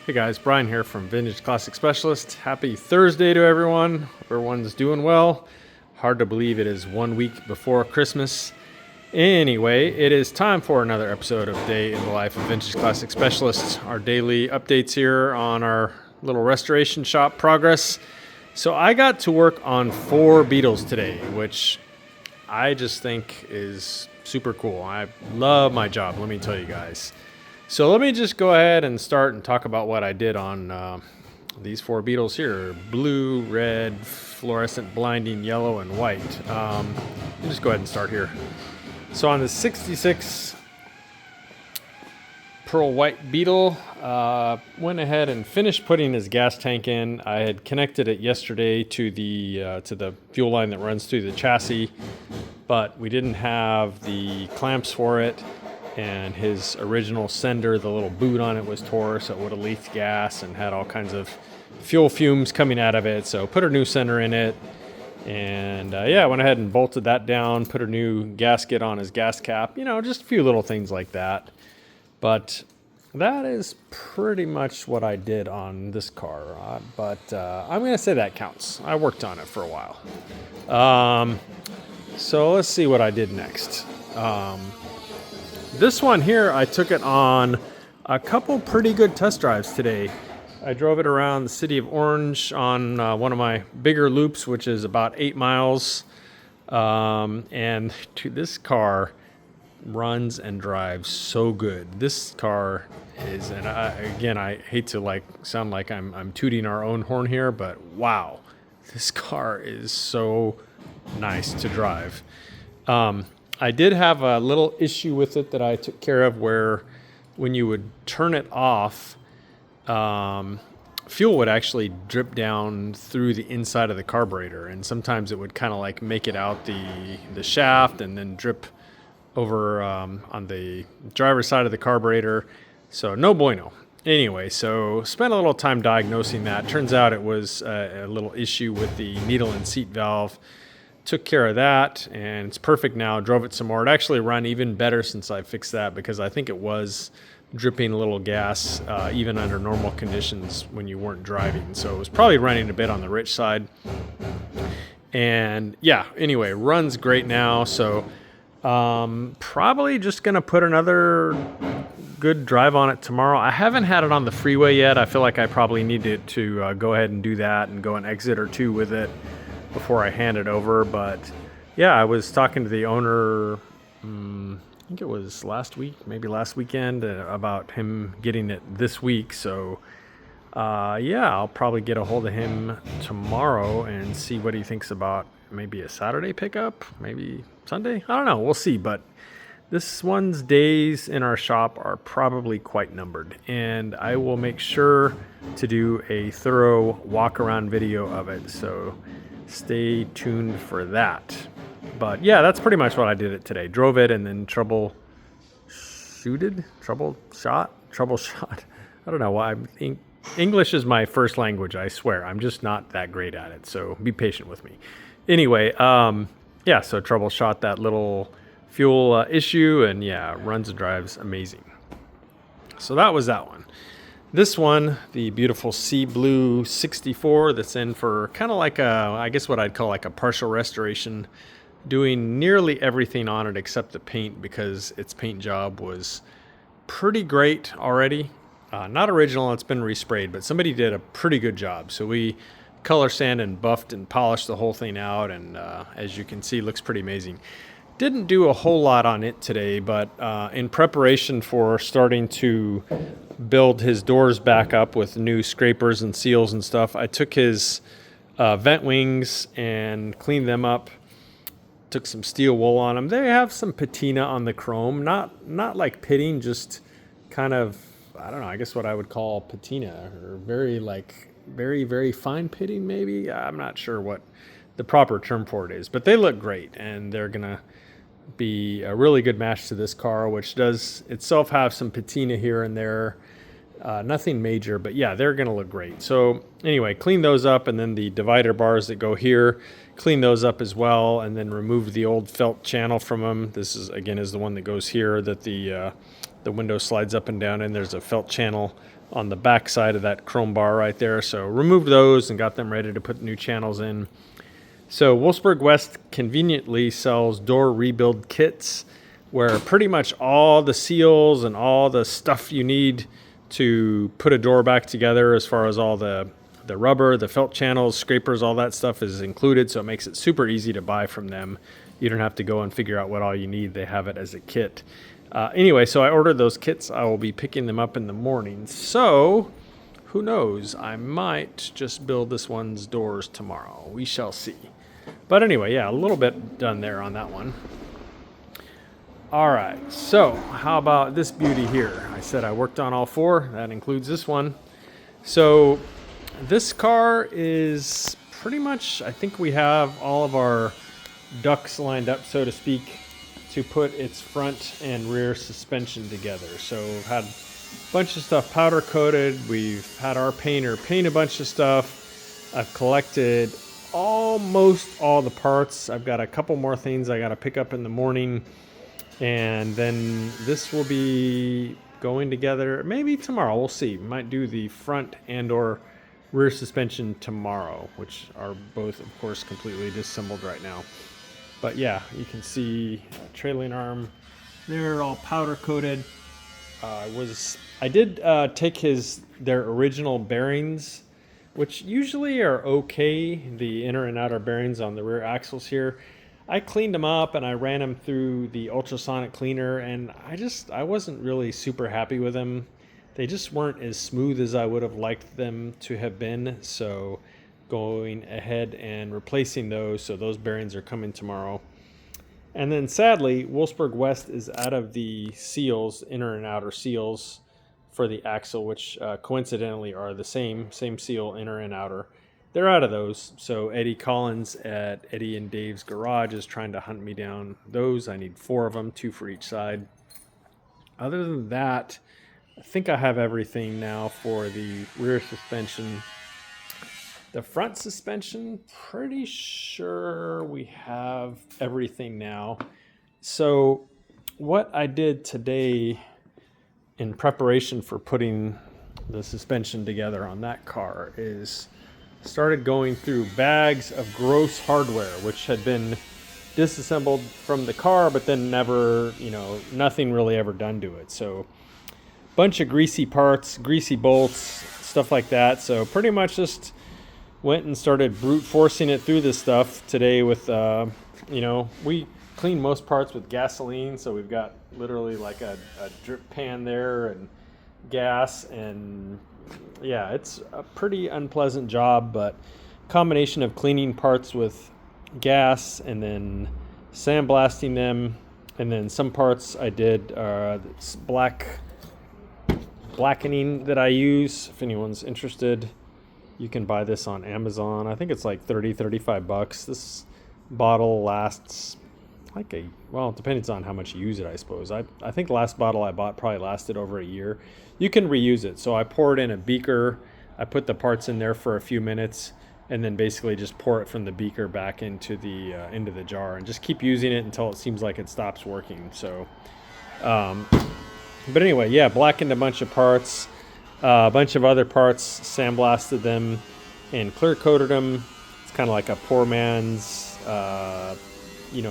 Hey guys, Brian here from Vintage Classic Specialist. Happy Thursday to everyone. Hope everyone's doing well. Hard to believe it is 1 week before Christmas. Anyway, it is time for another episode of Day in the Life of Vintage Classic Specialist. Our daily updates here on our little restoration shop progress. So I got to work on 4 Beetles today, which I just think is super cool. I love my job, let me tell you guys. So let me just go ahead and start and talk about what I did on these 4 Beetles here. Blue, red, fluorescent, blinding, yellow, and white. Let me just go ahead and start here. So on the 66 pearl white Beetle, went ahead and finished putting his gas tank in. I had connected it yesterday to the fuel line that runs through the chassis, but we didn't have the clamps for it. And his original sender, the little boot on it was tore, so it would have leaked gas and had all kinds of fuel fumes coming out of it. So put a new sender in it, and I went ahead and bolted that down, put a new gasket on his gas cap, just a few little things like that. But that is pretty much what I did on this car, but I'm going to say that counts. I worked on it for a while. So let's see what I did next. This one here, I took it on a couple pretty good test drives today. I drove it around the city of Orange on one of my bigger loops, which is about 8 miles. And this car runs and drives so good. This car is, and I hate to sound like I'm tooting our own horn here, but wow, this car is so nice to drive. I did have a little issue with it that I took care of where when you would turn it off, fuel would actually drip down through the inside of the carburetor, and sometimes it would kind of make it out the shaft and then drip over on the driver's side of the carburetor. So no bueno. Anyway, so spent a little time diagnosing that. Turns out it was a little issue with the needle and seat valve. Took care of that, and it's perfect now. Drove it some more. It actually run even better since I fixed that, because I think it was dripping a little gas even under normal conditions when you weren't driving. So it was probably running a bit on the rich side. And yeah, anyway, runs great now. So probably just going to put another good drive on it tomorrow. I haven't had it on the freeway yet. I feel like I probably need to go ahead and do that and go an exit or two with it before I hand it over. But yeah, I was talking to the owner, I think it was last week, maybe last weekend, about him getting it this week. So I'll probably get a hold of him tomorrow and see what he thinks about maybe a Saturday pickup, maybe Sunday. I don't know. We'll see. But this one's days in our shop are probably quite numbered, and I will make sure to do a thorough walk around troubleshooting of it. So stay tuned for that. But yeah, that's pretty much what I did it today. Drove it and then troubleshot. I don't know why. English is my first language, I swear. I'm just not that great at it, so be patient with me. Anyway, so troubleshot that little fuel issue, and yeah, runs and drives amazing. So that was that one. This one, the beautiful sea blue 64, that's in for kind of I guess what I'd call a partial restoration, doing nearly everything on it except the paint, because its paint job was pretty great already. Not original, it's been resprayed, but somebody did a pretty good job. So we color sand and buffed and polished the whole thing out, and as you can see, looks pretty amazing. Didn't do a whole lot on it today, but in preparation for starting to build his doors back up with new scrapers and seals and stuff, I took his vent wings and cleaned them up. Took some steel wool on them. They have some patina on the chrome, not like pitting, just kind of, I don't know, I guess what I would call patina, or very very fine pitting maybe. I'm not sure what the proper term for it is, but they look great, and they're gonna be a really good match to this car, which does itself have some patina here and there. Nothing major, but yeah, they're going to look great. So anyway, clean those up, and then the divider bars that go here, clean those up as well, and then remove the old felt channel from them. This is the one that goes here that the the window slides up and down, and there's a felt channel on the back side of that chrome bar right there. So removed those and got them ready to put new channels in. So Wolfsburg West conveniently sells door rebuild kits where pretty much all the seals and all the stuff you need to put a door back together, as far as all the rubber, the felt channels, scrapers, all that stuff is included. So it makes it super easy to buy from them. You don't have to go and figure out what all you need. They have it as a kit. Anyway, so I ordered those kits. I will be picking them up in the morning. So who knows? I might just build this one's doors tomorrow. We shall see. But anyway, yeah, a little bit done there on that one. All right, so how about this beauty here? I said I worked on all four. That includes this one. So this car is pretty much, I think we have all of our ducks lined up, so to speak, to put its front and rear suspension together. So we've had a bunch of stuff powder coated. We've had our painter paint a bunch of stuff. I've collected almost all the parts. I've got a couple more things I got to pick up in the morning, and then this will be going together maybe tomorrow. We'll see. Might do the front and or rear suspension tomorrow, which are both, of course, completely disassembled right now. But yeah, you can see trailing arm, they're all powder coated. I did take their original bearings, which usually are okay, the inner and outer bearings on the rear axles here. I cleaned them up and I ran them through the ultrasonic cleaner, and I wasn't really super happy with them. They just weren't as smooth as I would have liked them to have been. So going ahead and replacing those. So those bearings are coming tomorrow. And then sadly, Wolfsburg West is out of the seals, inner and outer seals for the axle, which coincidentally are the same seal, inner and outer. They're out of those. So Eddie Collins at Eddie and Dave's garage is trying to hunt me down those. I need 4 of them, 2 for each side. Other than that, I think I have everything now for the rear suspension. The front suspension, pretty sure we have everything now. So what I did today in preparation for putting the suspension together on that car is started going through bags of gross hardware, which had been disassembled from the car, but then never, nothing really ever done to it. So bunch of greasy parts, greasy bolts, stuff like that. So pretty much just went and started brute forcing it through this stuff today with, we clean most parts with gasoline. So we've got literally like a drip pan there and gas, and yeah, it's a pretty unpleasant job, but combination of cleaning parts with gas and then sandblasting them. And then some parts I did blackening that I use. If anyone's interested, you can buy this on Amazon. I think it's like $35. This bottle lasts it depends on how much you use it, I suppose. I think the last bottle I bought probably lasted over a year. You can reuse it. So I pour it in a beaker. I put the parts in there for a few minutes, and then basically just pour it from the beaker back into the jar, and just keep using it until it seems like it stops working. So, but anyway, yeah, blackened a bunch of parts, a bunch of other parts, sandblasted them, and clear coated them. It's kind of like a poor man's,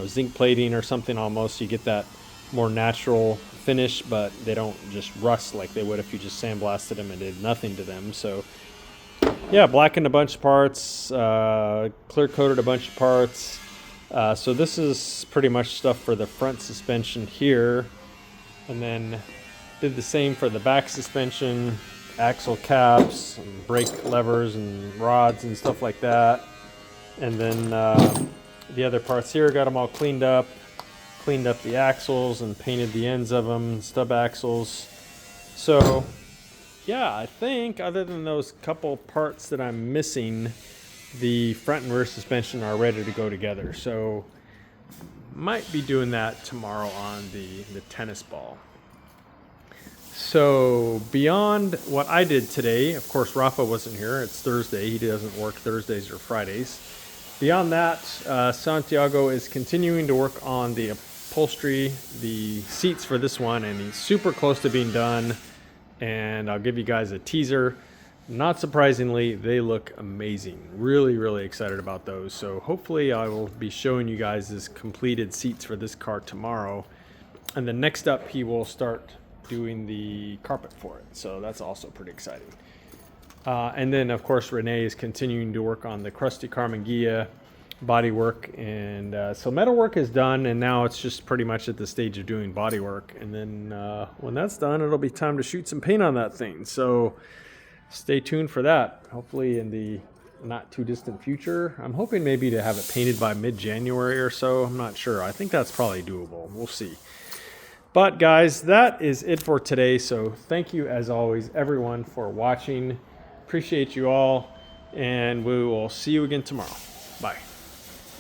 zinc plating or something almost. You get that more natural finish, but they don't just rust like they would if you just sandblasted them and did nothing to them. So yeah, blackened a bunch of parts, clear coated a bunch of parts. So this is pretty much stuff for the front suspension here, and then did the same for the back suspension, axle caps, and brake levers and rods and stuff like that. And then the other parts here, got them all cleaned up the axles and painted the ends of them, stub axles. So yeah, I think other than those couple parts that I'm missing, the front and rear suspension are ready to go together. So might be doing that tomorrow on the tennis ball. So beyond what I did today, of course, Rafa wasn't here. It's Thursday. He doesn't work Thursdays or Fridays. Beyond that, Santiago is continuing to work on the upholstery, the seats for this one, and he's super close to being done. And I'll give you guys a teaser. Not surprisingly, they look amazing. Really, really excited about those. So hopefully I will be showing you guys his completed seats for this car tomorrow. And then next up, he will start doing the carpet for it. So that's also pretty exciting. And then, of course, Renee is continuing to work on the crusty Carmen Ghia body work. And so metal work is done, and now it's just pretty much at the stage of doing body work. And then when that's done, it'll be time to shoot some paint on that thing. So stay tuned for that. Hopefully in the not too distant future. I'm hoping maybe to have it painted by mid-January or so. I'm not sure. I think that's probably doable. We'll see. But guys, that is it for today. So thank you as always, everyone, for watching. Appreciate you all, and we will see you again tomorrow. Bye.